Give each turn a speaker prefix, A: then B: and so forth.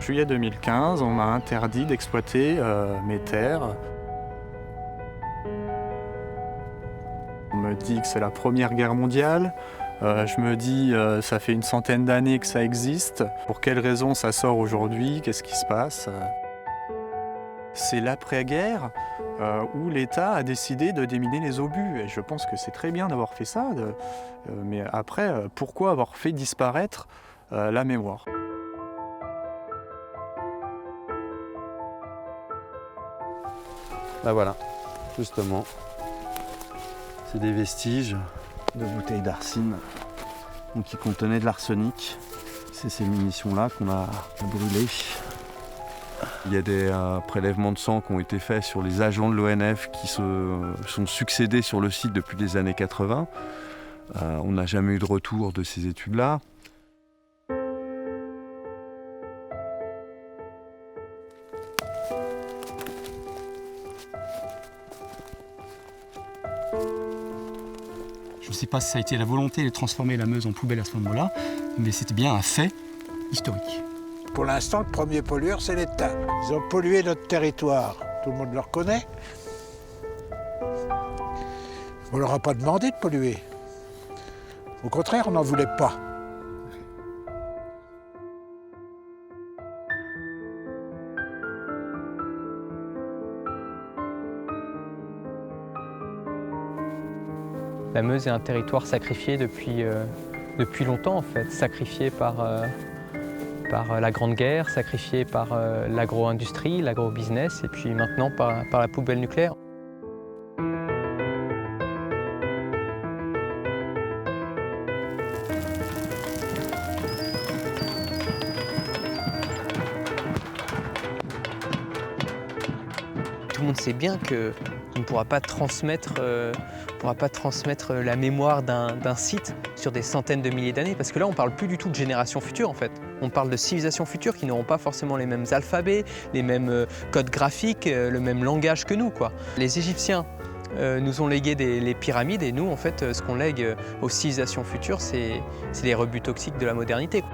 A: juillet 2015, on m'a interdit d'exploiter mes terres. On me dit que c'est la Première Guerre mondiale. Je me dis, ça fait une centaine d'années que ça existe. Pour quelles raisons ça sort aujourd'hui? Qu'est-ce qui se passe? C'est l'après-guerre où l'État a décidé de déminer les obus. Et je pense que c'est très bien d'avoir fait ça. Mais après, pourquoi avoir fait disparaître la mémoire?
B: Là voilà, justement, c'est des vestiges de bouteilles d'arsine qui contenaient de l'arsenic. C'est ces munitions-là qu'on a brûlées. Il y a des prélèvements de sang qui ont été faits sur les agents de l'ONF qui se sont succédés sur le site depuis les années 80. On n'a jamais eu de retour de ces études-là.
C: Je ne sais pas si ça a été la volonté de transformer la Meuse en poubelle à ce moment-là, mais c'était bien un fait historique.
D: Pour l'instant, le premier pollueur, c'est l'État. Ils ont pollué notre territoire. Tout le monde le reconnaît. On ne leur a pas demandé de polluer. Au contraire, on n'en voulait pas.
E: La Meuse est un territoire sacrifié depuis longtemps en fait, sacrifié par la Grande Guerre, sacrifié par l'agro-industrie, l'agro-business et puis maintenant par la poubelle nucléaire. Tout le monde sait bien qu'on ne pourra pas transmettre la mémoire d'un site sur des centaines de milliers d'années, parce que là, on ne parle plus du tout de générations futures, en fait. On parle de civilisations futures qui n'auront pas forcément les mêmes alphabets, les mêmes codes graphiques, le même langage que nous, quoi. Les Égyptiens nous ont légué les pyramides, et nous, en fait, ce qu'on lègue aux civilisations futures, c'est les rebuts toxiques de la modernité, quoi.